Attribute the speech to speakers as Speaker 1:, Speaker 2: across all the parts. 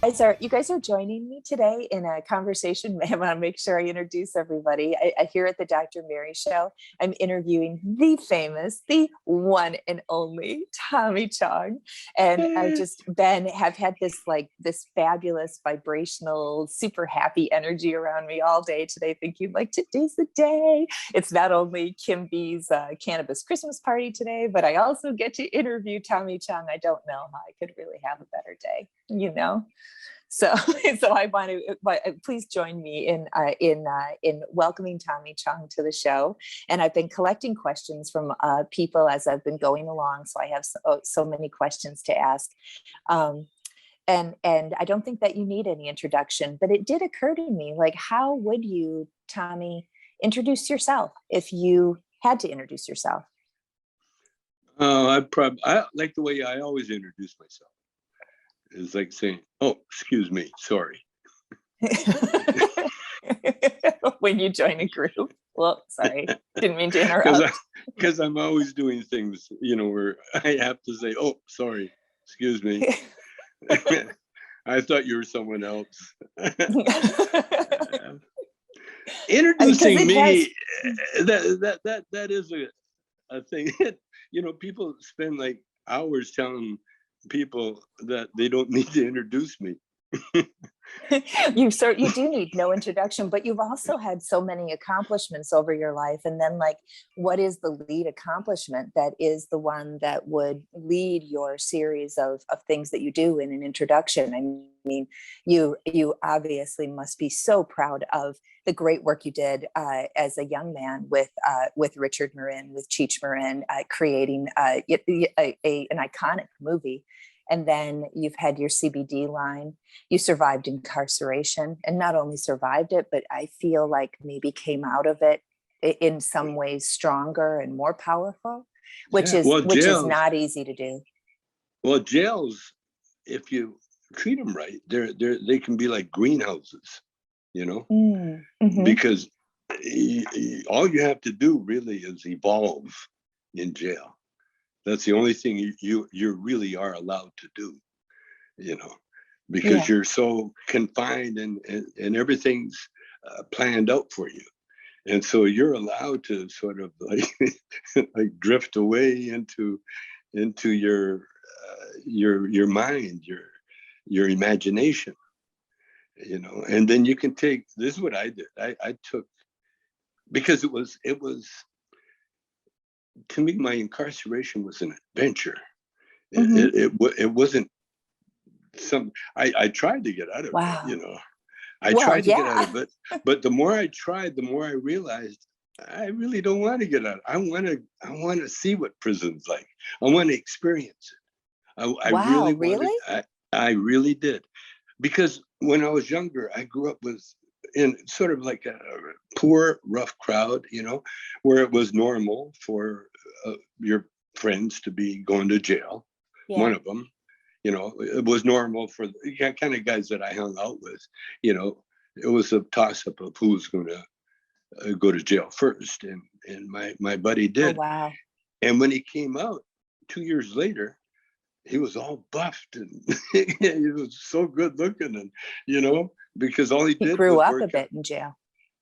Speaker 1: You guys are joining me today in a conversation. I want to make sure I introduce everybody. Here at the Dr. Mary Show, I'm interviewing the famous, the one and only Tommy Chong. And I just have had this fabulous vibrational, super happy energy around me all day today, thinking like today's the day. It's not only Kim B's cannabis Christmas party today, but I also get to interview Tommy Chong. I don't know how I could really have a better day, you know? So I want to please join me in welcoming Tommy Chong to the show. And I've been collecting questions from people as I've been going along. So I have so many questions to ask. And I don't think that you need any introduction, but it did occur to me, like, how would you, Tommy, introduce yourself if you had to introduce yourself?
Speaker 2: I like the way I always introduce myself. It's like saying, "Oh, excuse me, sorry."
Speaker 1: When you join a group. Well, sorry, didn't mean to interrupt.
Speaker 2: Because I'm always doing things, where I have to say, "Oh, sorry, excuse me." I thought you were someone else. Introducing me, that is a thing. People spend like hours telling people that they don't need to introduce me.
Speaker 1: You do need no introduction, but you've also had so many accomplishments over your life. And then, like, what is the lead accomplishment that is the one that would lead your series of things that you do in an introduction? I mean, you obviously must be so proud of the great work you did as a young man with Richard Marin, with Cheech Marin, creating an iconic movie. And then you've had your CBD line. You survived incarceration, and not only survived it, but I feel like maybe came out of it in some ways stronger and more powerful, which is not easy to do.
Speaker 2: Well, jails, if you treat them right, they can be like greenhouses,
Speaker 1: Mm-hmm.
Speaker 2: because all you have to do really is evolve in jail. That's the only thing you really are allowed to do, because you're so confined and everything's planned out for you. And so you're allowed to sort of like drift away into your mind, your imagination, and then you can take, this is what I did. I took, because it was, to me, my incarceration was an adventure.
Speaker 1: Mm-hmm.
Speaker 2: It wasn't some. I tried to get out of it. I tried to get out of it, but the more I tried, the more I realized I really don't want to get out. I want to see what prison's like. I want to experience it. I really did, because when I was younger, I grew up in sort of like a poor, rough crowd, where it was normal for your friends to be going to jail. Yeah. One of them, it was normal for the kind of guys that I hung out with. It was a toss-up of who was going to go to jail first, and my buddy did.
Speaker 1: Oh, wow!
Speaker 2: And when he came out 2 years later, he was all buffed and he was so good looking, and because all he did
Speaker 1: grew
Speaker 2: was
Speaker 1: up
Speaker 2: work
Speaker 1: a bit
Speaker 2: out.
Speaker 1: in jail.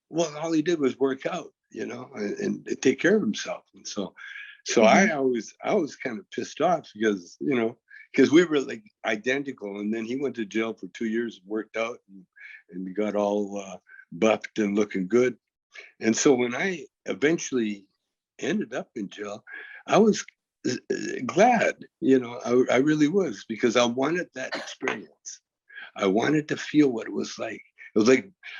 Speaker 2: Well, all he did was work out, and take care of himself. And so
Speaker 1: Mm-hmm.
Speaker 2: I was kind of pissed off because we were like identical, and then he went to jail for 2 years, worked out, and got all buffed and looking good. And so when I eventually ended up in jail, I was glad, I really was, because I wanted that experience. I wanted to feel what it was like. It was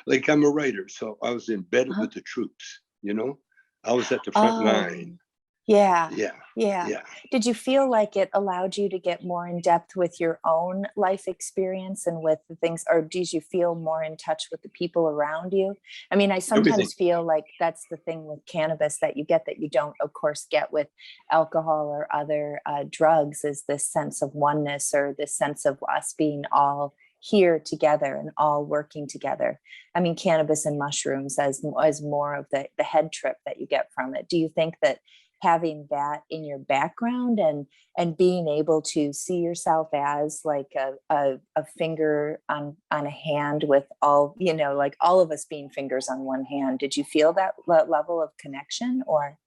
Speaker 2: like I'm a writer, so I was embedded with the troops, I was at the front line.
Speaker 1: Yeah.
Speaker 2: Yeah.
Speaker 1: Did you feel like it allowed you to get more in depth with your own life experience and with the things, or did you feel more in touch with the people around you? I mean, I sometimes feel like that's the thing with cannabis that you get that you don't, of course, get with alcohol or other drugs, is this sense of oneness, or this sense of us being all here together and all working together. I mean, cannabis and mushrooms as more of the head trip that you get from it. Do you think that having that in your background and being able to see yourself as like a finger on a hand with all, like all of us being fingers on one hand. Did you feel that level of connection, or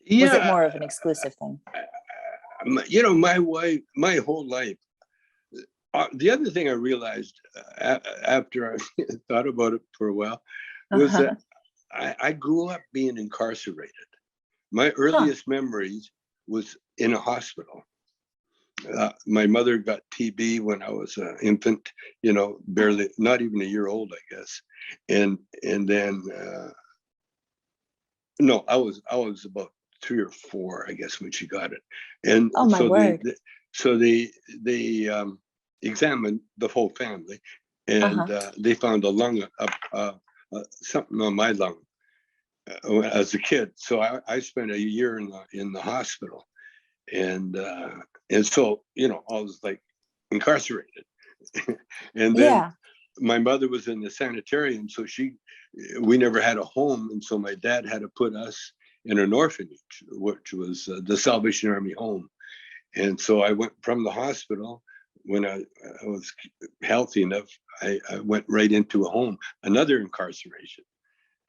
Speaker 1: was it more of an exclusive thing?
Speaker 2: My wife, my whole life. The other thing I realized after I thought about it for a while was that I grew up being incarcerated. My earliest memories was in a hospital. My mother got TB when I was an infant, barely, not even a year old, I guess. And then, no, I was about 3 or 4, I guess, when she got it. And so they examined the whole family, and they found a lung, something on my lung as a kid. So I spent a year in the hospital, and so I was like incarcerated. And then my mother was in the sanitarium, so we never had a home, and so my dad had to put us in an orphanage, which was the Salvation Army home. And so I went from the hospital. When I was healthy enough, I went right into a home, another incarceration.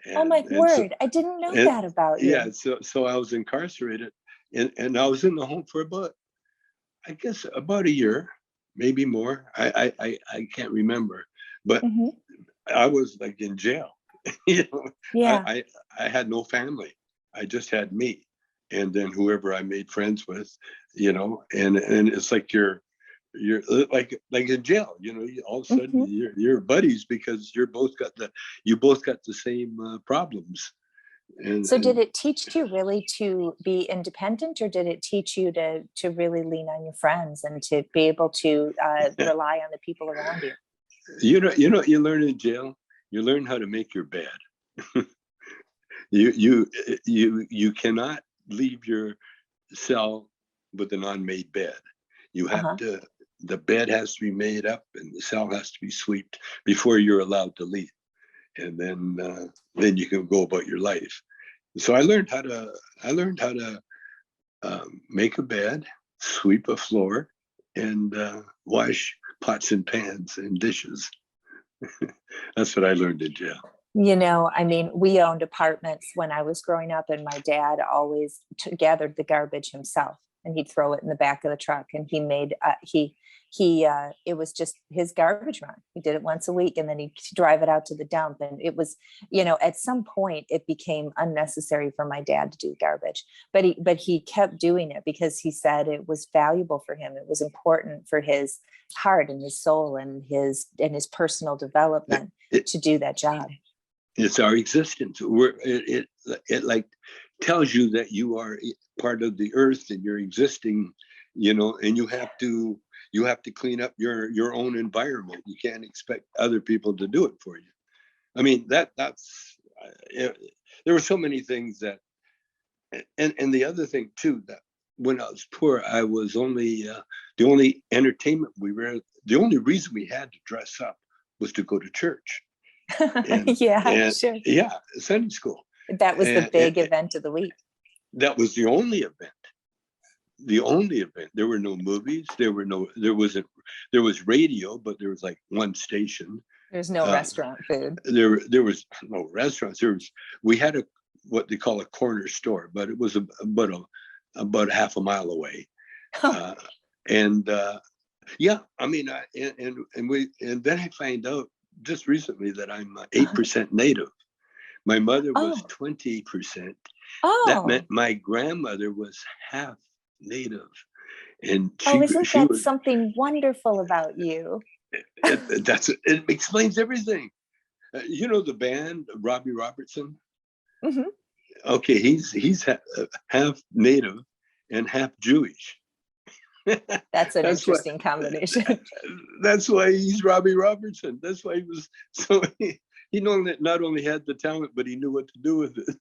Speaker 2: And,
Speaker 1: oh my word! I didn't know that about you.
Speaker 2: Yeah, so I was incarcerated, and I was in the home for about a year, maybe more. I can't remember, but I was like in jail. I had no family. I just had me, and then whoever I made friends with, and it's like you're like in jail, all of a sudden you're buddies because you both got the same problems. And
Speaker 1: so did it teach you really to be independent, or did it teach you to really lean on your friends and to be able to rely on the people around you?
Speaker 2: You learn in jail, you learn how to make your bed. You cannot leave your cell with an unmade bed. You have to. The bed has to be made up, and the cell has to be swept before you're allowed to leave, and then you can go about your life. So I learned how to make a bed, sweep a floor, and wash pots and pans and dishes. That's what I learned in jail.
Speaker 1: We owned apartments when I was growing up, and my dad always gathered the garbage himself, and he'd throw it in the back of the truck, and he made it was just his garbage run. He did it once a week, and then he'd drive it out to the dump. And it was, at some point it became unnecessary for my dad to do garbage, but he kept doing it because he said it was valuable for him. It was important for his heart and his soul and his personal development to do that job.
Speaker 2: It's our existence. It like tells you that you are part of the earth and you're existing, and you have to clean up your own environment. You can't expect other people to do it for you. I mean, that's there were so many things that, and the other thing too, that when I was poor, I was only the only entertainment the only reason we had to dress up was to go to church. And,
Speaker 1: sure.
Speaker 2: Yeah, Sunday school.
Speaker 1: That was the big event of the week.
Speaker 2: That was the only event. The only event. There were no movies. There was radio, but there was like one station.
Speaker 1: There's no restaurant food.
Speaker 2: There was no restaurants. We had what they call a corner store, but it was about half a mile away. And then I find out just recently that I'm 8% Native. My mother was 20%. That meant my grandmother was half Native, and
Speaker 1: isn't that something wonderful about you?
Speaker 2: It explains everything. The band Robbie Robertson. Mm-hmm. Okay, he's half Native and half Jewish.
Speaker 1: That's an interesting combination.
Speaker 2: That's why he's Robbie Robertson. That's why he was so. He not only had the talent, but he knew what to do with it.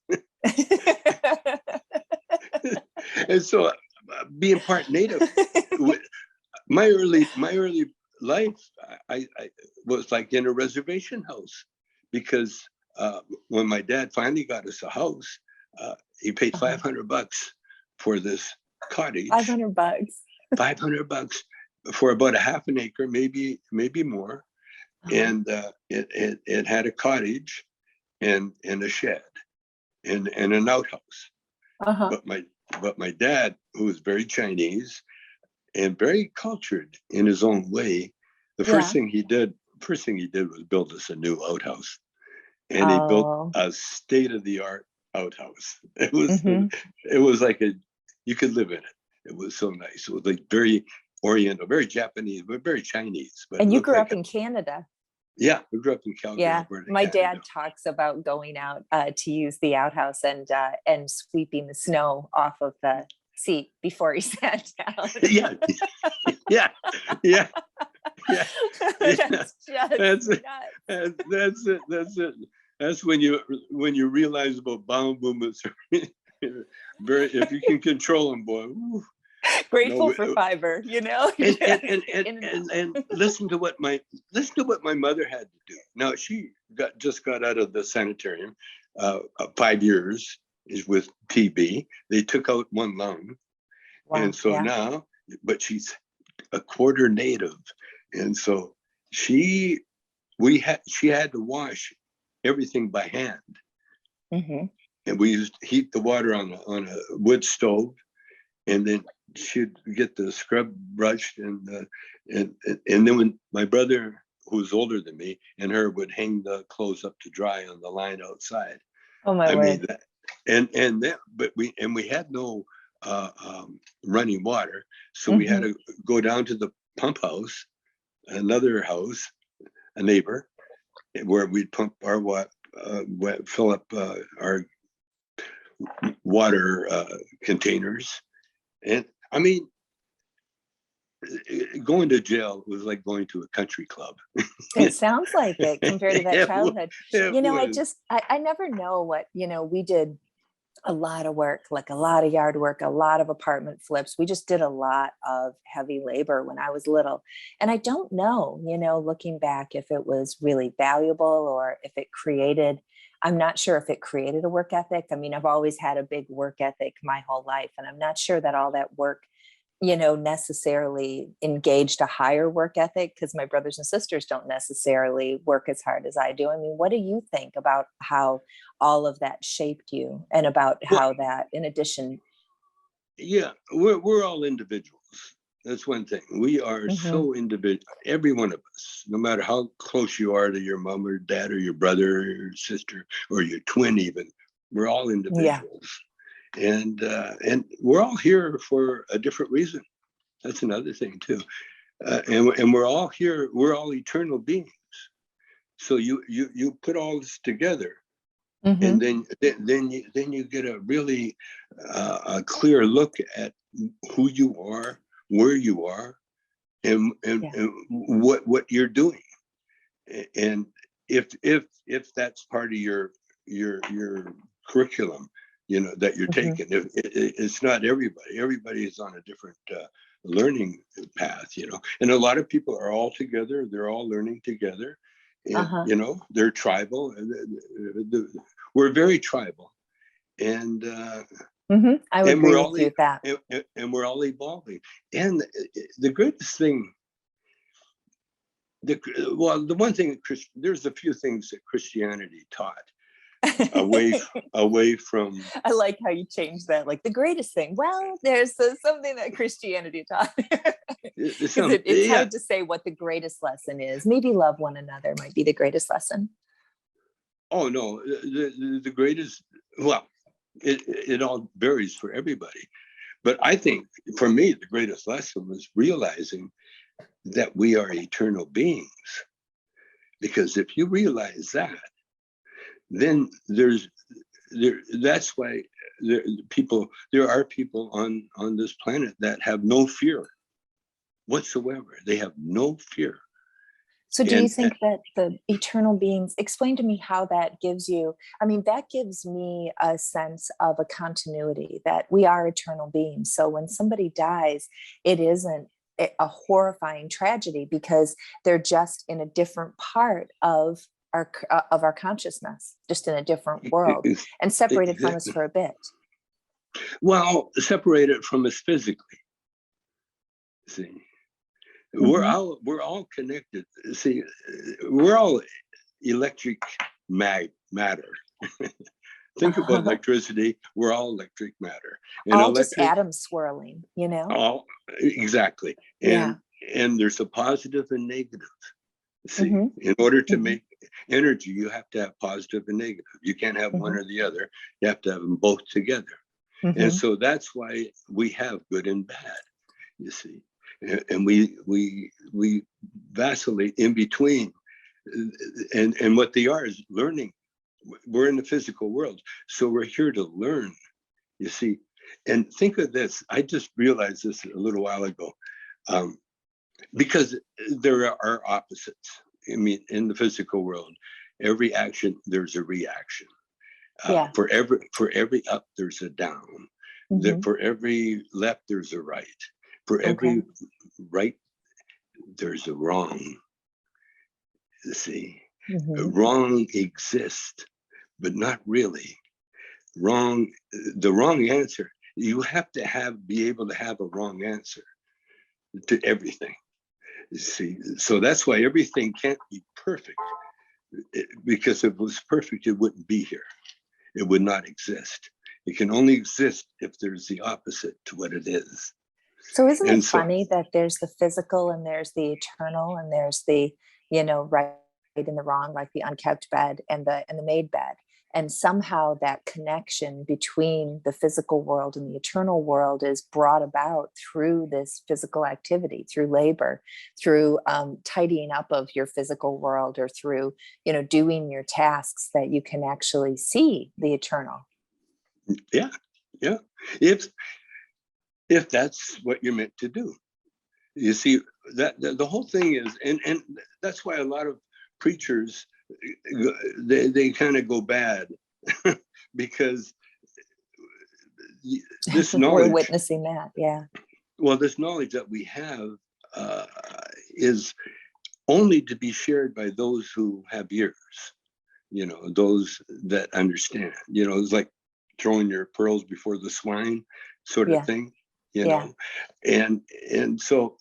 Speaker 2: And so, being part Native, my early life, I was like in a reservation house, because when my dad finally got us a house, he paid $500 for this cottage.
Speaker 1: $500.
Speaker 2: $500 for about a half an acre, maybe more. And it had a cottage and a shed and an outhouse. But my dad, who was very Chinese and very cultured in his own way, the first thing he did was build us a new outhouse. And he built a state-of-the-art outhouse. It was like you could live in it. It was so nice. It was like very Oriental, very Japanese, but very Chinese. But
Speaker 1: and you grew up in Canada.
Speaker 2: Yeah, we grew up in Calgary.
Speaker 1: Yeah, my
Speaker 2: Canada.
Speaker 1: dad talks about going out to use the outhouse and sweeping the snow off of the seat before he sat down.
Speaker 2: yeah. That's it. That's when you realize about bowel movements. If you can control them, boy. Woo.
Speaker 1: Grateful for fiber, you know.
Speaker 2: And listen to what my mother had to do. Now she just got out of the sanitarium. 5 years is with TB. They took out one lung, and so now, but she's a quarter native, and so she had to wash everything by hand, and we used to heat the water on a wood stove, and then she'd get the scrub brushed, and then when my brother, who's older than me, and her would hang the clothes up to dry on the line outside.
Speaker 1: Oh my word!
Speaker 2: Mean that, and then, but we had no running water, so we had to go down to the pump house, another house, a neighbor, where we'd pump our fill up our water containers. And I mean, going to jail was like going to a country club.
Speaker 1: It sounds like it compared to that childhood. I never know what, we did a lot of work, like a lot of yard work, a lot of apartment flips. We just did a lot of heavy labor when I was little. And I don't know, looking back, if it was really valuable or if it created, I'm not sure if it created a work ethic. I mean, I've always had a big work ethic my whole life, and I'm not sure that all that work, necessarily engaged a higher work ethic, because my brothers and sisters don't necessarily work as hard as I do. I mean, what do you think about how all of that shaped you, and about how that, in addition?
Speaker 2: Yeah, we're all individuals. That's one thing. We are so individual, every one of us, no matter how close you are to your mom or dad or your brother or your sister or your twin even, we're all individuals. And we're all here for a different reason. That's another thing too. And we're all here, we're all eternal beings. So you put all this together, and then you get a really a clear look at who you are, where you are, and what you're doing. And if that's part of your curriculum, that you're taking, it's not everybody. Everybody is on a different learning path, and a lot of people are all together. They're all learning together, and they're tribal. We're very tribal, and
Speaker 1: I would agree with you with that.
Speaker 2: And we're all evolving. And the greatest thing, the one thing, there's a few things that Christianity taught away from.
Speaker 1: I like how you changed that. Like the greatest thing. Well, there's something that Christianity taught. It's hard to say what the greatest lesson is. Maybe love one another might be the greatest lesson.
Speaker 2: Oh no, the greatest. Well, it all varies for everybody, but I think for me the greatest lesson was realizing that we are eternal beings. Because if you realize that, then that's why there are people on this planet that have no fear whatsoever. They have no fear.
Speaker 1: So do you think that the eternal beings, explain to me how that gives you, I mean, that gives me a sense of a continuity, that we are eternal beings. So when somebody dies, it isn't a horrifying tragedy, because they're just in a different part of our consciousness, just in a different world, and separated from us for a bit.
Speaker 2: Well, separate it from us physically. See, we're all connected. See, we're all electric matter. Think about electricity. We're all electric matter. And
Speaker 1: all just atoms swirling, you know?
Speaker 2: All exactly. And there's a positive and negative. See, in order to make energy, you have to have positive and negative. You can't have one or the other. You have to have them both together. And so that's why we have good and bad, you see. And we vacillate in between. And what they are is learning. We're in the physical world, so we're here to learn, you see. And think of this, I just realized this a little while ago, because there are opposites. I mean, in the physical world, every action, there's a reaction. For every up, there's a down. For every left, there's a right. For every right, there's a wrong. You see, wrong exists, but not really. Wrong, the wrong answer. You have to be able to have a wrong answer to everything. You see, so that's why everything can't be perfect. Because if it was perfect, it wouldn't be here. It would not exist. It can only exist if there's the opposite to what it is.
Speaker 1: So isn't it funny that there's the physical and there's the eternal and there's the, right and the wrong, like the unkept bed and the made bed. And somehow that connection between the physical world and the eternal world is brought about through this physical activity, through labor, through tidying up of your physical world, or through, doing your tasks, that you can actually see the eternal.
Speaker 2: Yeah. If that's what you're meant to do. You see, that the whole thing is, and that's why a lot of preachers, they kind of go bad because this knowledge,
Speaker 1: we're witnessing that. Yeah.
Speaker 2: Well, this knowledge that we have is only to be shared by those who have ears, those that understand. It's like throwing your pearls before the swine sort of thing, know. And so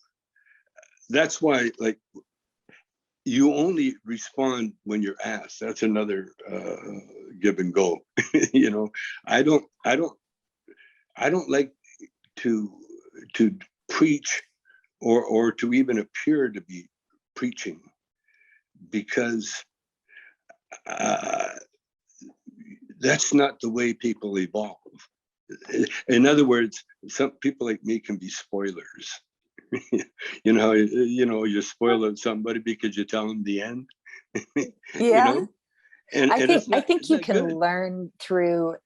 Speaker 2: that's why, like, you only respond when you're asked. That's another give and go. I don't like to preach or to even appear to be preaching, because that's not the way people evolve. In other words, some people like me can be spoilers. You're spoiling somebody because you tell them the end. And
Speaker 1: I think you can learn through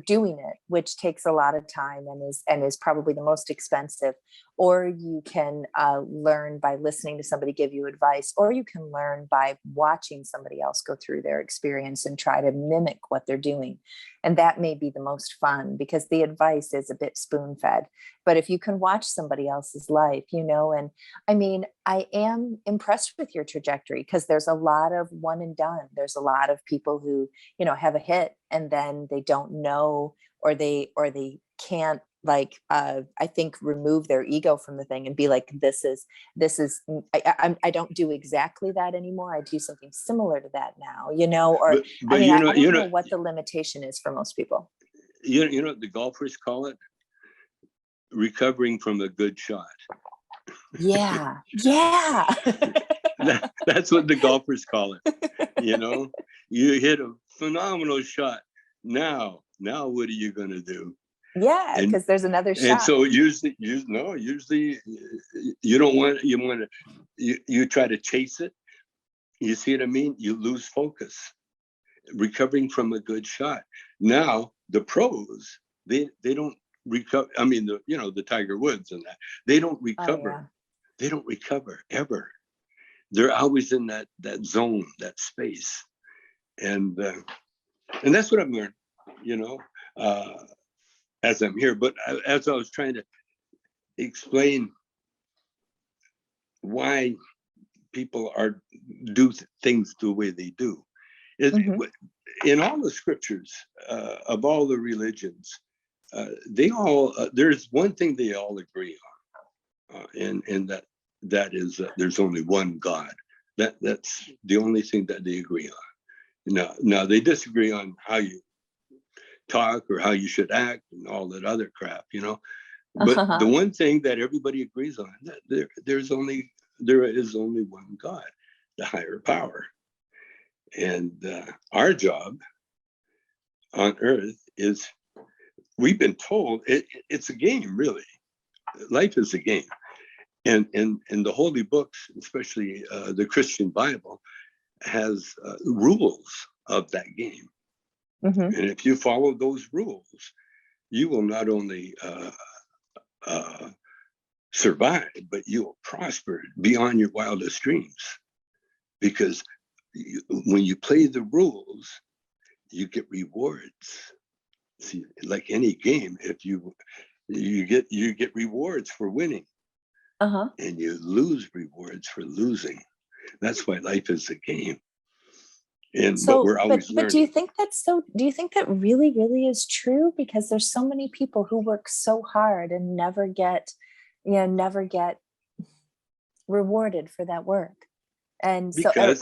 Speaker 1: doing it, which takes a lot of time and is probably the most expensive. Or you can learn by listening to somebody give you advice, or you can learn by watching somebody else go through their experience and try to mimic what they're doing. And that may be the most fun, because the advice is a bit spoon-fed. But if you can watch somebody else's life, and I mean, I am impressed with your trajectory, because there's a lot of one and done. There's a lot of people who, have a hit and then they don't know, or they can't, like, I think, remove their ego from the thing and be like, this is, I don't do exactly that anymore. I do something similar to that now, or but I don't know what the limitation is for most people.
Speaker 2: You know what the golfers call it? Recovering from a good shot.
Speaker 1: Yeah.
Speaker 2: That's what the golfers call it. You hit a phenomenal shot. Now what are you going to do?
Speaker 1: Yeah, because there's another shot.
Speaker 2: And so usually you don't want, you try to chase it. You see what I mean? You lose focus. Recovering from a good shot. Now the pros, they don't recover. I mean, the Tiger Woods and that, they don't recover.
Speaker 1: Oh, yeah.
Speaker 2: They don't recover ever. They're always in that zone, that space. And that's what I've learned, as I'm here. But as I was trying to explain why people do things the way they do, in all the scriptures of all the religions, they all, there's one thing they all agree on, and that is that there's only one God. That's the only thing that they agree on. Now they disagree on how you talk or how you should act and all that other crap, But the one thing that everybody agrees on, that there is only one God, the higher power. And our job on earth is, we've been told, it's a game, really. Life is a game. And the holy books, especially the Christian Bible, has rules of that game. Mm-hmm. And if you follow those rules, you will not only survive, but you will prosper beyond your wildest dreams. Because when you play the rules, you get rewards. See, like any game, if you get rewards for winning, and you lose rewards for losing. That's why life is a game. But we're always learning.
Speaker 1: But do you think that really, really is true? Because there's so many people who work so hard and never get rewarded for that work. And
Speaker 2: because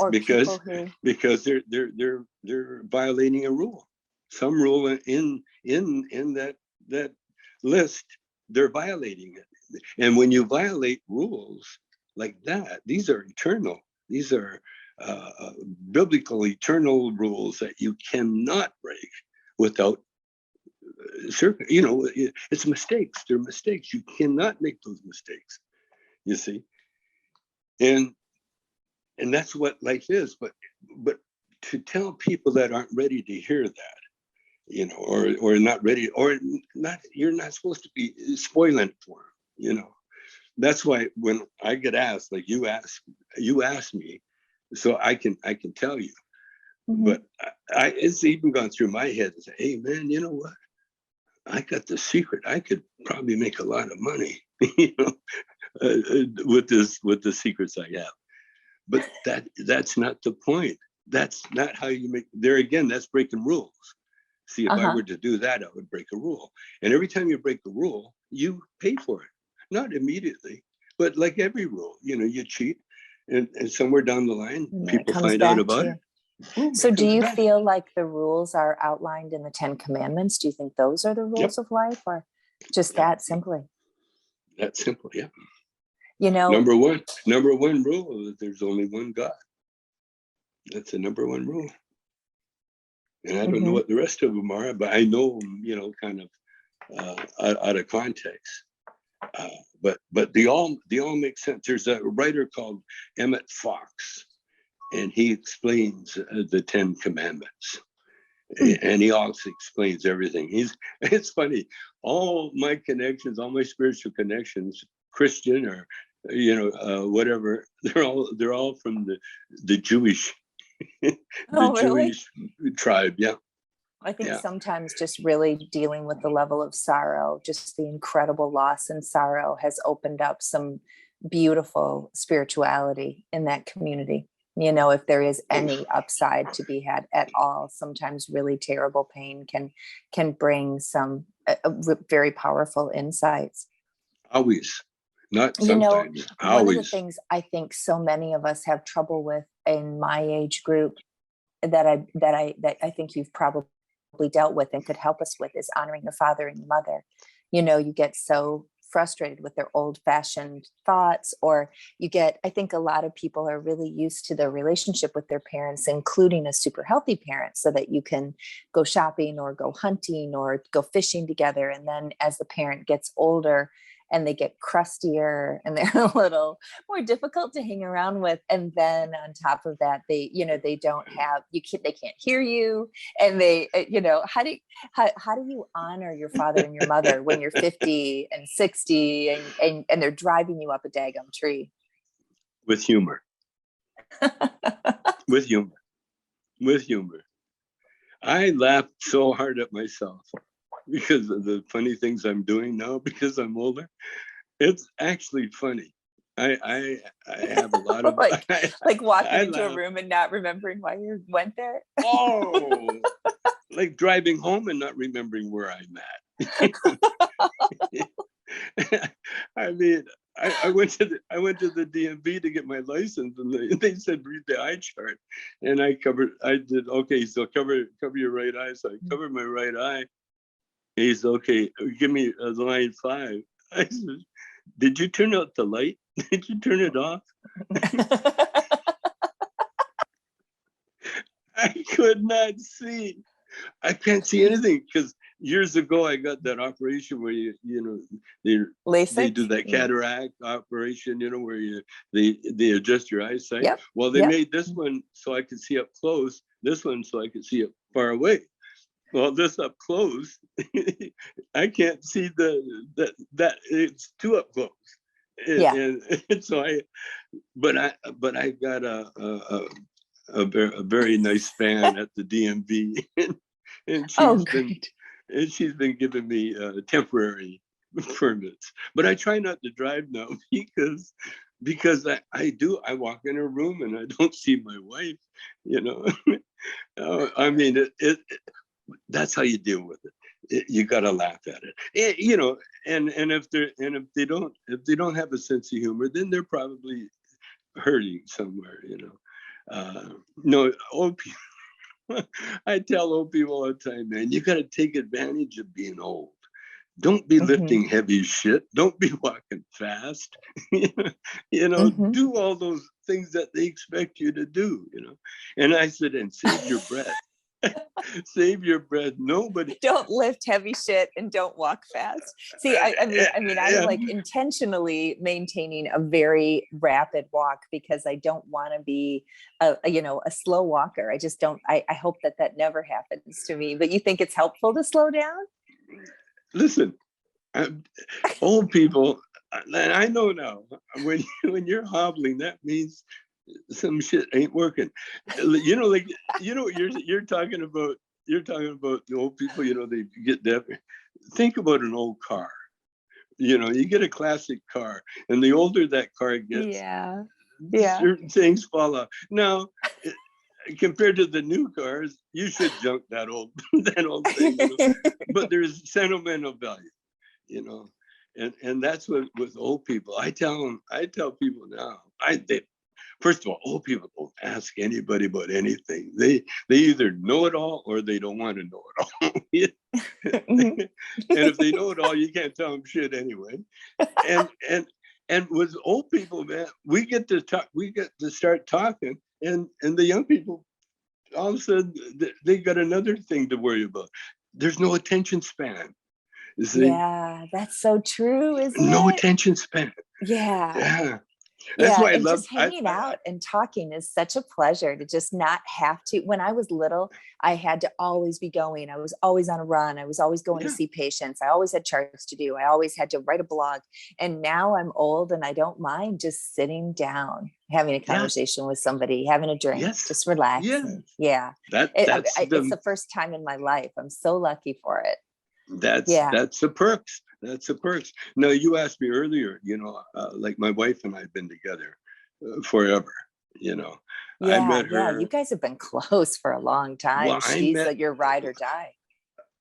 Speaker 2: they're violating a rule. Some rule in that list, they're violating it. And when you violate rules like that, these are eternal. These are biblical eternal rules that you cannot break without it's mistakes. They're mistakes. You cannot make those mistakes, you see. And that's what life is. But to tell people that aren't ready to hear that, or not ready, or not, you're not supposed to be spoiling it for them, That's why when I get asked, like you asked me, so I can tell you. Mm-hmm. But it's even gone through my head to say, hey man, you know what? I got the secret. I could probably make a lot of money, with the secrets I have. But that's not the point. That's not how you make. There again, that's breaking rules. See, if I were to do that, I would break a rule. And every time you break a rule, you pay for it. Not immediately, but like every rule, you cheat, and somewhere down the line, people find out about it.
Speaker 1: So do you feel like the rules are outlined in the 10 Commandments? Do you think those are the rules of life, or just that simply?
Speaker 2: That simple, yeah. Number one rule is that there's only one God. That's the number one rule. And I don't know what the rest of them are, but I know them, kind of out of context. But they all make sense. There's a writer called Emmett Fox, and he explains the 10 Commandments. And he also explains everything. It's funny. All my connections, all my spiritual connections, Christian or whatever, they're all from the Jewish Jewish tribe. Yeah.
Speaker 1: I think sometimes just really dealing with the level of sorrow, just the incredible loss and sorrow, has opened up some beautiful spirituality in that community. If there is any upside to be had at all, sometimes really terrible pain can bring some very powerful insights.
Speaker 2: Always, not sometimes. Always.
Speaker 1: One of the things I think so many of us have trouble with in my age group that I think you've probably dealt with and could help us with is honoring your father and your mother. You get so frustrated with their old-fashioned thoughts, or I think a lot of people are really used to their relationship with their parents, including a super healthy parent, so that you can go shopping or go hunting or go fishing together. And then as the parent gets older and they get crustier and they're a little more difficult to hang around with. And then on top of that, they don't have, they can't hear you. And they, how do you honor your father and your mother when you're 50 and 60 and they're driving you up a daggum tree?
Speaker 2: With humor. With humor. I laughed so hard at myself because of the funny things I'm doing now because I'm older. It's actually funny. I have a lot of
Speaker 1: like walking into a room and not remembering why you went there.
Speaker 2: Oh, like driving home and not remembering where I'm at. I mean, I went to the DMV to get my license, and they said read the eye chart, and I did okay. So cover your right eye. So I covered my right eye. He said, okay, give me line 5. I said, did you turn out the light? Did you turn it off? I could not see. I can't see anything because years ago I got that operation where they do that cataract operation, where they adjust your eyesight.
Speaker 1: Yep.
Speaker 2: Well, they made this one so I could see up close, this one so I could see up far away. Well, this up close, I can't see that it's too up close. And so I got a very nice fan at the DMV, and she's been giving me temporary permits. But I try not to drive now because I walk in a room and I don't see my wife. I mean, that's how you deal with it. You got to laugh at it. And if they don't have a sense of humor, then they're probably hurting somewhere. No, old people. I tell old people all the time, man, you got to take advantage of being old. Don't be lifting heavy shit. Don't be walking fast. Do all those things that they expect you to do. And I said, and save your breath. Save your breath. Nobody.
Speaker 1: Don't lift heavy shit and don't walk fast. See, I'm like intentionally maintaining a very rapid walk because I don't want to be a slow walker. I just don't. I hope that never happens to me. But you think it's helpful to slow down?
Speaker 2: Listen, old people, and I know now when you're hobbling, that means some shit ain't working. You're talking about the old people, they get deaf. Think about an old car. You get a classic car, and the older that car gets, certain things fall off. Now, compared to the new cars, you should junk that old thing. But there's sentimental value, and that's what with old people. I tell people now, first of all, old people don't ask anybody about anything. They either know it all or they don't want to know it all. And if they know it all, you can't tell them shit anyway. And with old people, man, we get to talk. We get to start talking, and the young people, all of a sudden, they got another thing to worry about. There's no attention span.
Speaker 1: Yeah, that's so true, isn't it?
Speaker 2: No attention span.
Speaker 1: Yeah.
Speaker 2: That's why I love
Speaker 1: just hanging out and talking is such a pleasure to just not have to. When I was little, I had to always be going. I was always on a run. I was always going to see patients. I always had charts to do. I always had to write a blog. And now I'm old and I don't mind just sitting down, having a conversation with somebody, having a drink, just relaxing. It's the first time in my life. I'm so lucky for it.
Speaker 2: That's the perks. That's the perks. Now, you asked me earlier, like my wife and I have been together forever, I met her.
Speaker 1: Yeah, you guys have been close for a long time.
Speaker 2: Well,
Speaker 1: she's your ride or die.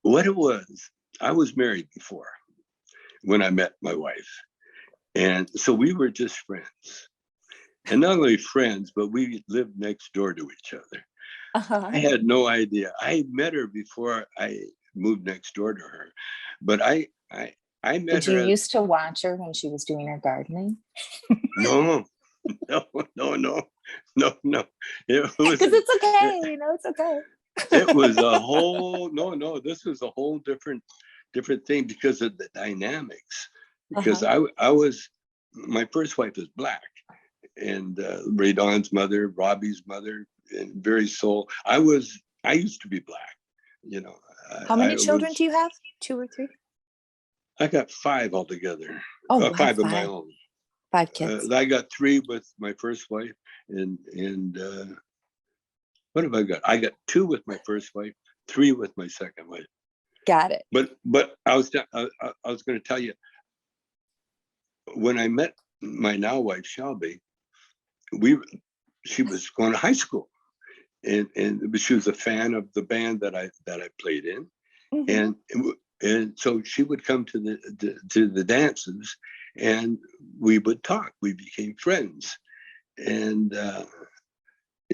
Speaker 2: What it was, I was married before when I met my wife. And so we were just friends. And not only friends, but we lived next door to each other. I had no idea. I met her before I moved next door to her. But I met her.
Speaker 1: Did you used to watch her when she was doing her gardening?
Speaker 2: No. Because
Speaker 1: it's okay, it's okay.
Speaker 2: It was a whole this was a whole different thing because of the dynamics. Because I was, my first wife was Black, and Ray Dawn's mother, Robbie's mother, and very soul. I used to be Black,
Speaker 1: How many children do you have? 2 or 3?
Speaker 2: I got 5 altogether.
Speaker 1: Oh,
Speaker 2: 5 of my own.
Speaker 1: 5 kids.
Speaker 2: I got 3 with my first wife, and what have I got? I got 2 with my first wife, 3 with my second wife.
Speaker 1: Got it.
Speaker 2: But I was going to tell you, when I met my now wife Shelby, she was going to high school, and she was a fan of the band that I played in, and And so she would come to the dances, and we would talk. We became friends. And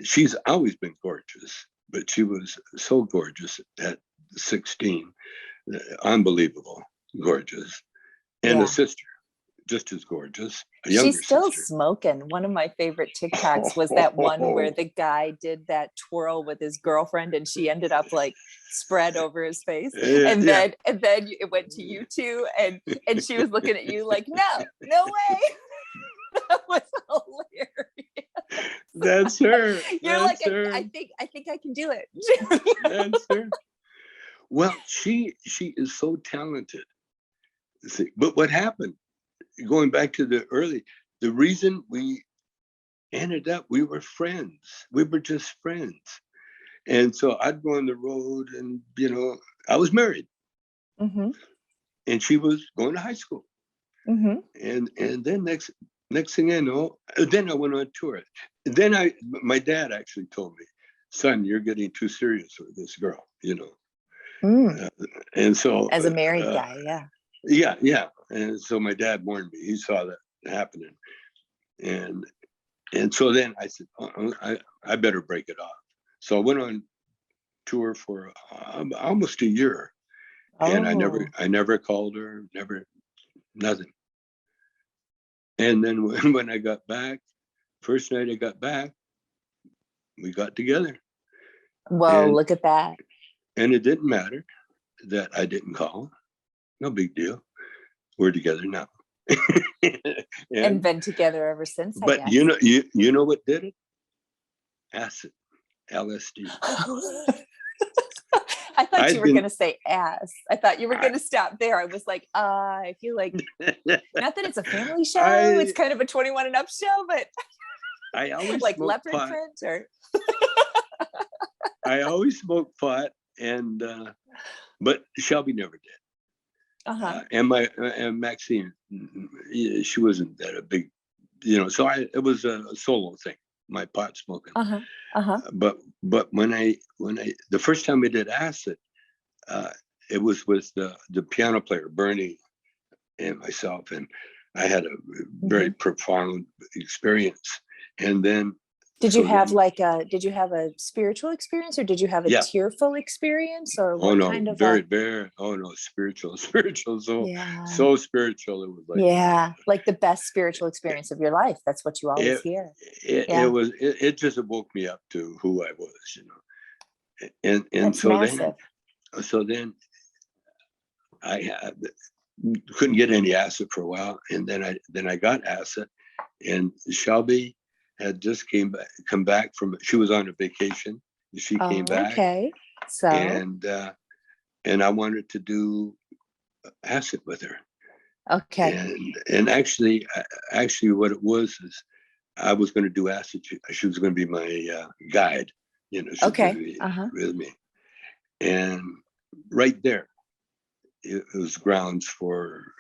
Speaker 2: she's always been gorgeous, but she was so gorgeous at 16, unbelievable, gorgeous. And a sister, just as gorgeous, a younger
Speaker 1: She's still
Speaker 2: sister.
Speaker 1: smoking. One of my favorite TikToks was that one where the guy did that twirl with his girlfriend, and she ended up like spread over his face. And then it went to you two, and she was looking at you like, no way. That was hilarious.
Speaker 2: That's her.
Speaker 1: You're
Speaker 2: That's
Speaker 1: like,
Speaker 2: her.
Speaker 1: I think I can do it.
Speaker 2: That's her. Well, she is so talented. See, but what happened, going back to the reason we ended up, we were friends. We were just friends. And so I'd go on the road, and, I was married.
Speaker 1: Mm-hmm.
Speaker 2: And she was going to high school.
Speaker 1: Mm-hmm.
Speaker 2: And then next thing I know, then I went on tour. Then my dad actually told me, son, you're getting too serious with this girl, and so
Speaker 1: as a married guy,
Speaker 2: yeah. And so my dad warned me. He saw that happening, and so then I said, I better break it off. So I went on tour for almost a year, and I never called her, nothing. And then when I got back, first night I got back, we got together.
Speaker 1: Well, look at that.
Speaker 2: And it didn't matter that I didn't call. No big deal. We're together now.
Speaker 1: and been together ever since.
Speaker 2: But
Speaker 1: I guess.
Speaker 2: you know what did it? Acid, LSD.
Speaker 1: I thought you were going to say ass. I thought you were going to stop there. I was like, I feel like, not that it's a family show. It's kind of a 21 and up show, but
Speaker 2: I always
Speaker 1: like
Speaker 2: smoked
Speaker 1: leopard
Speaker 2: pot.
Speaker 1: print or.
Speaker 2: I always smoked pot, and but Shelby never did. And Maxine, she wasn't that a big, so it was a solo thing, my pot smoking. But when the first time I did acid, it was with the piano player Bernie and myself, and I had a very profound experience. And then
Speaker 1: did you have a spiritual experience, or did you have a tearful experience, or what kind of
Speaker 2: spiritual. So spiritual. It was like
Speaker 1: like the best spiritual experience of your life. That's what you always hear.
Speaker 2: It just woke me up to who I was, and that's so massive. Then I couldn't get any acid for a while, and then I got acid, and Shelby had just come back from, she was on a vacation. She came back.
Speaker 1: Okay. So
Speaker 2: and I wanted to do acid with her.
Speaker 1: Okay.
Speaker 2: And actually what it was is I was going to do acid. She was going to be my guide, she was going to be with me. And right there, it was grounds for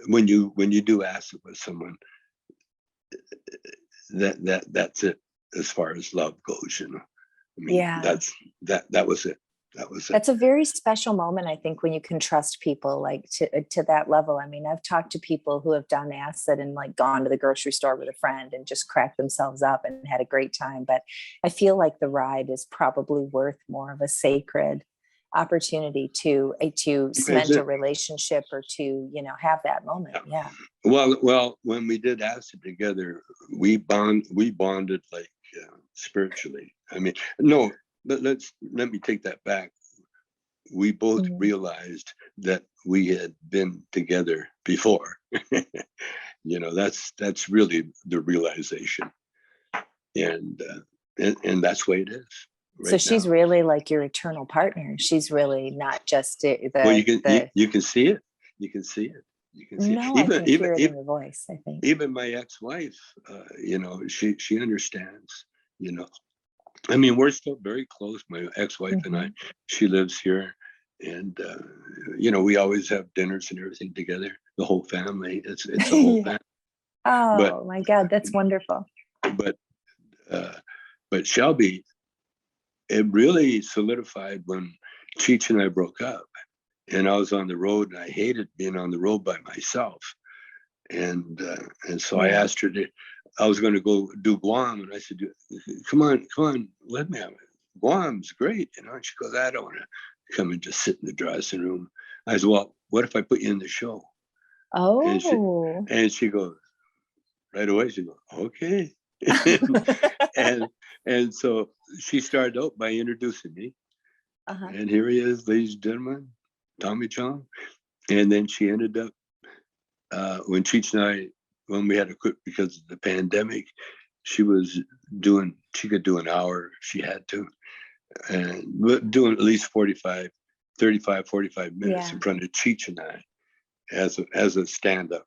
Speaker 2: when you do acid with someone, that's it as far as love goes, that was it.
Speaker 1: That's a very special moment, I think, when you can trust people like to that level. I mean, I've talked to people who have done acid and like gone to the grocery store with a friend and just cracked themselves up and had a great time. But I feel like the ride is probably worth more of a sacred opportunity to cement a relationship or to, have that moment. Yeah.
Speaker 2: Well, when we did acid together, we bonded like spiritually. I mean, no, let me take that back. We both realized that we had been together before. That's really the realization, and that's the way it is. Right, so
Speaker 1: she's really like your eternal partner. She's really not just
Speaker 2: you can see it. You can see it. You can see
Speaker 1: I can hear it in your voice. I think
Speaker 2: even my ex-wife, she understands. I mean, we're still very close. My ex-wife and I. She lives here, and we always have dinners and everything together. The whole family. It's a whole family.
Speaker 1: Oh my God, that's wonderful.
Speaker 2: But Shelby, it really solidified when Cheech and I broke up. and I was on the road, and I hated being on the road by myself. And so I asked her I was going to go do Guam, and I said, come on, let me have it. Guam's great, you know. And she goes, I don't want to come and just sit in the dressing room. I said, well, what if I put you in the show?
Speaker 1: Oh.
Speaker 2: And she goes, right away, she goes, okay. and so she started out by introducing me. And here he is, ladies and gentlemen, Tommy Chong. And then she ended up, when Cheech and I, when we had to quit because of the pandemic, she could do an hour if she had to, and doing at least 45 minutes in front of Cheech and I as a stand-up,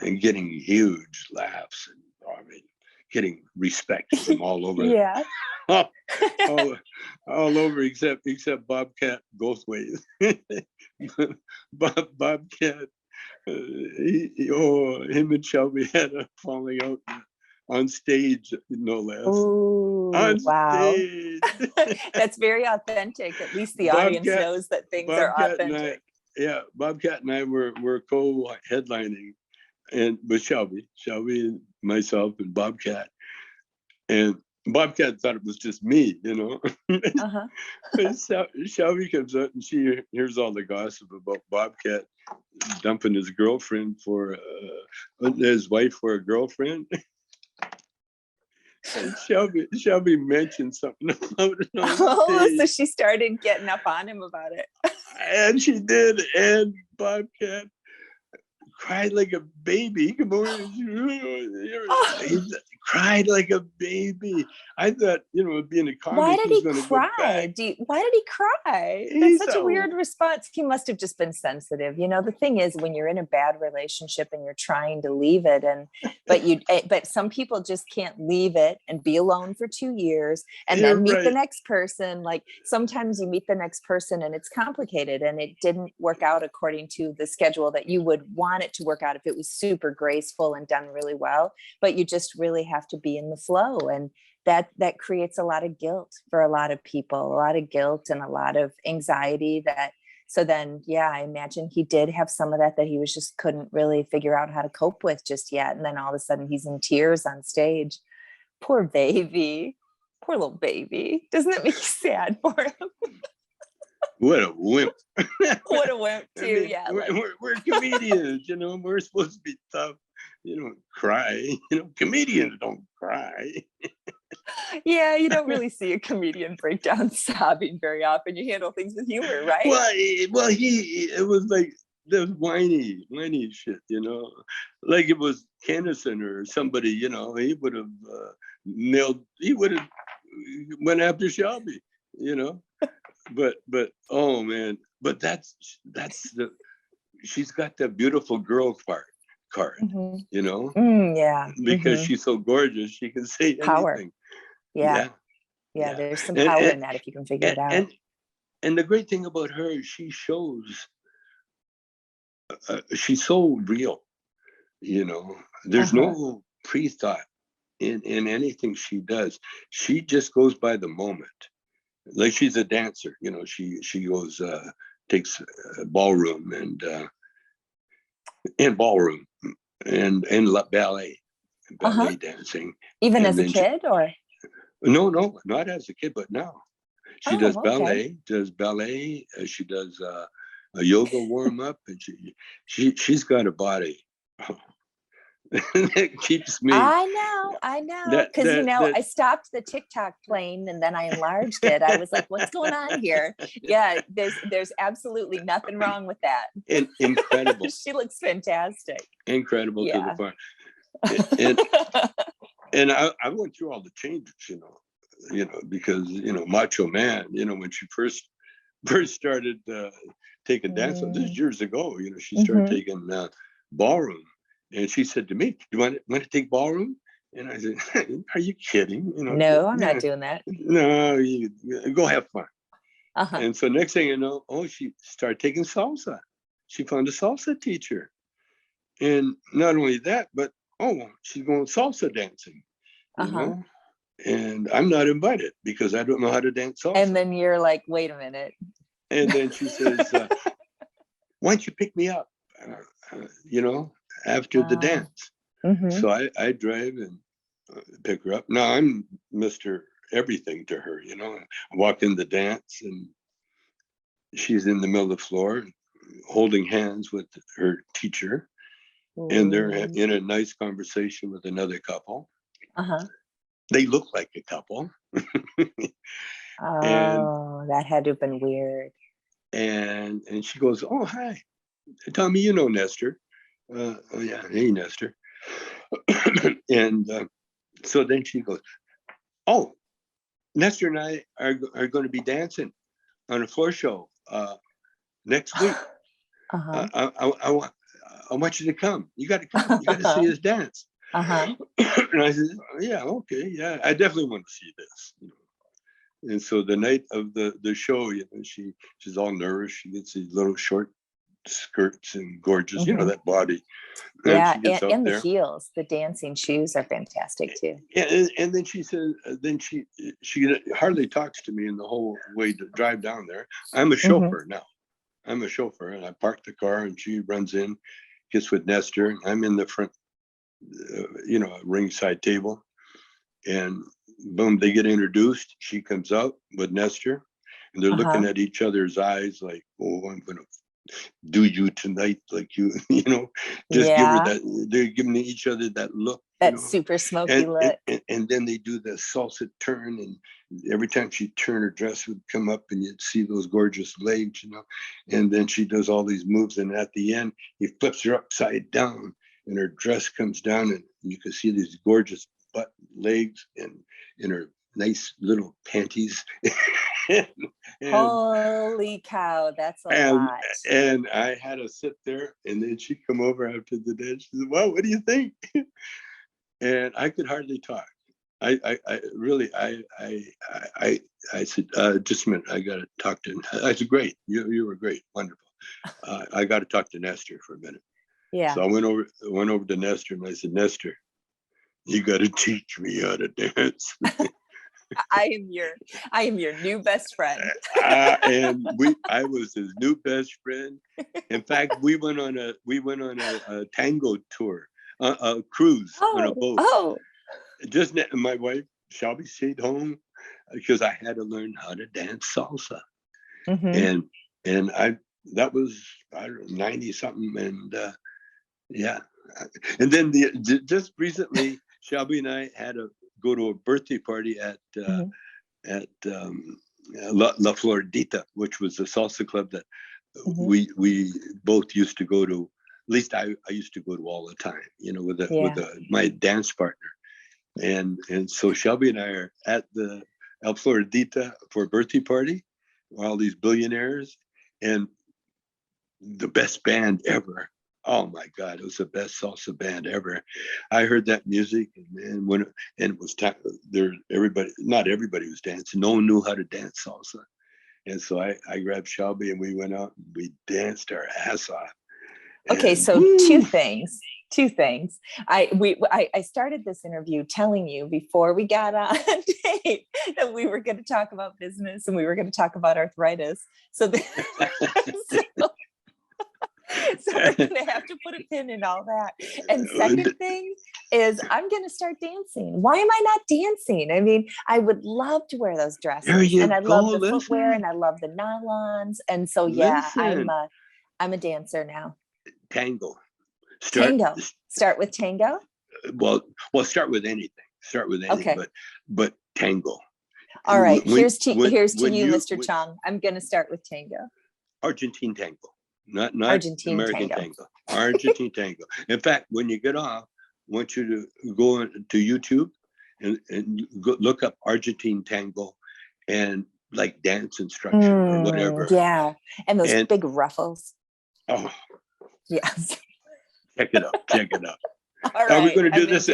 Speaker 2: and getting huge laughs, and I mean, getting respect from all over. all over except Bobcat Goldthwait. Bobcat, him and Shelby had a falling out on stage, no less.
Speaker 1: Oh, wow. Stage. That's very authentic. At least the audience knows that things are authentic.
Speaker 2: Bobcat and I were co-headlining, and with Shelby and myself and Bobcat. And Bobcat thought it was just me, you know. Shelby comes out and she hears all the gossip about Bobcat dumping his girlfriend for his wife for a girlfriend. And Shelby mentioned something about it.
Speaker 1: So she started getting up on him about it.
Speaker 2: And she did. And Bobcat cried like a baby. He cried like a baby. I thought, you know, being a comic,
Speaker 1: why did he cry? Why did he cry? That's such a weird response. He must have just been sensitive. You know, the thing is, when you're in a bad relationship and you're trying to leave it, but some people just can't leave it and be alone for 2 years and then meet the next person. Like sometimes you meet the next person and it's complicated and it didn't work out according to the schedule that you would want it to work out if it was super graceful and done really well. But you just really have to be in the flow, and that creates a lot of guilt for a lot of people, a lot of guilt and a lot of anxiety. So then I imagine he did have some of that he was just couldn't really figure out how to cope with just yet, and then all of a sudden he's in tears on stage. Poor baby, poor little baby. Doesn't it make you sad for him?
Speaker 2: What a wimp.
Speaker 1: What a wimp too.
Speaker 2: I mean, we're comedians, you know, we're supposed to be tough, you know, cry, you know, comedians don't cry.
Speaker 1: Yeah, you don't really see a comedian break down sobbing very often. You handle things with humor, right?
Speaker 2: Well, it was like the whiny shit, you know, like it was Kennison or somebody, you know, he would have went after Shelby, you know. But oh man, but she's got that beautiful girl card, you know. Because she's so gorgeous, she can say
Speaker 1: power.
Speaker 2: Anything.
Speaker 1: Yeah, there's some power in that if you can figure it out.
Speaker 2: And the great thing about her, she shows she's so real, you know. There's no pre-thought in anything she does. She just goes by the moment. Like she's a dancer, you know. She goes takes ballroom and ballet dancing.
Speaker 1: Even as a kid, or
Speaker 2: no, not as a kid, but now she does ballet. She does a yoga warm up, and she's got a body. It keeps me.
Speaker 1: I know, because I stopped the TikTok playing and then I enlarged it. I was like, "What's going on here?" Yeah, there's absolutely nothing wrong with that.
Speaker 2: Incredible.
Speaker 1: She looks fantastic.
Speaker 2: Incredible to the part. And I went through all the changes, you know, because you know, Macho Man, you know, when she first started taking dance, this is years ago, you know, she started taking ballroom. And she said to me, "You want to take ballroom?" And I said, "Are you kidding? You know,
Speaker 1: no, I'm not doing that.
Speaker 2: No, you go have fun." And so next thing you know, she started taking salsa. She found a salsa teacher, and not only that, but she's going salsa dancing. You know, and I'm not invited because I don't know how to dance salsa.
Speaker 1: And then you're like, "Wait a minute."
Speaker 2: And then she says, why don't you pick me up, after the dance? So I drive and pick her up. Now I'm Mr. Everything to her, I walk in the dance and she's in the middle of the floor holding hands with her teacher. And they're in a nice conversation with another couple. They look like a couple.
Speaker 1: Oh, that had to have been weird.
Speaker 2: And she goes, "Oh, hi, Tommy, you know Nestor." Oh yeah, hey Nestor. And so then she goes, "Oh, Nestor and I are going to be dancing on a floor show next week. I want you to come. You got to come. You got to see us dance." And I said, "Yeah, okay, yeah, I definitely want to see this." And so the night of the show, she's all nervous. She gets these little short skirts and gorgeous, that body.
Speaker 1: Yeah, and the heels, the dancing shoes are fantastic too.
Speaker 2: Yeah, and then she says, then she hardly talks to me in the whole way to drive down there. I'm a chauffeur now. I'm a chauffeur, and I park the car, and she runs in, gets with Nestor, and I'm in the front, ringside table, and boom, they get introduced. She comes out with Nestor, and they're looking at each other's eyes like, "Oh, I'm gonna do you tonight," like just give her that. They're giving each other that look,
Speaker 1: that super smoky look,
Speaker 2: and then they do the salsa turn, and every time she turned, her dress would come up, and you'd see those gorgeous legs, and then she does all these moves, and at the end, he flips her upside down, and her dress comes down, and you can see these gorgeous butt legs and in her nice little panties. and,
Speaker 1: holy cow, that's a lot.
Speaker 2: And I had to sit there, and then she'd come over after the dance. She said, "Well, what do you think?" And I could hardly talk. I said, "Just a minute, I got to talk to him." I said, "Great, you were great, wonderful. I got to talk to Nestor for a minute."
Speaker 1: Yeah.
Speaker 2: So I went over to Nestor, and I said, "Nestor, you got to teach me how to dance."
Speaker 1: I am your new best friend.
Speaker 2: And I was his new best friend. In fact, we went on a tango tour, a cruise on a boat. Just my wife Shelby stayed home because I had to learn how to dance salsa, and that was, I don't know, 90 something, and and then just recently Shelby and I had to go to a birthday party at La Floridita, which was a salsa club that we both used to go to. At least I used to go to all the time, with my dance partner. And so Shelby and I are at the El Floridita for a birthday party, all these billionaires, and the best band ever. Oh my God, it was the best salsa band ever. I heard that music, and it was time there. Not everybody was dancing. No one knew how to dance salsa, and so I grabbed Shelby, and we went out and we danced our ass off.
Speaker 1: Okay, so two things. I started this interview telling you before we got on tape that we were going to talk about business and we were going to talk about arthritis. So we're going to have to put a pin in all that. And second thing is I'm going to start dancing. Why am I not dancing? I mean, I would love to wear those dresses, and I love the footwear, and I love the nylons. And so, I'm a dancer now.
Speaker 2: Tango.
Speaker 1: Start with tango.
Speaker 2: Well, start with anything. Okay. But tango.
Speaker 1: All right. Here's to you, Mr. Chong. I'm going to start with tango.
Speaker 2: Argentine tango. Not
Speaker 1: Argentine
Speaker 2: American tango. Argentine tango. In fact, when you get off, I want you to go to YouTube and look up Argentine tango and like dance instruction or whatever.
Speaker 1: Yeah. And those big ruffles.
Speaker 2: Oh.
Speaker 1: Yes.
Speaker 2: Check it out.
Speaker 1: All right.
Speaker 2: Are we going to do this?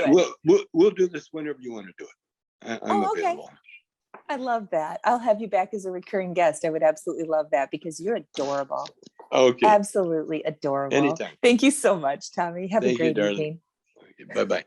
Speaker 2: We'll do this whenever you want to do it. I'm available.
Speaker 1: Okay. I love that. I'll have you back as a recurring guest. I would absolutely love that because you're adorable.
Speaker 2: Okay.
Speaker 1: Absolutely adorable.
Speaker 2: Anytime.
Speaker 1: Thank you so much, Tommy. Have a great evening.
Speaker 2: Okay, bye-bye.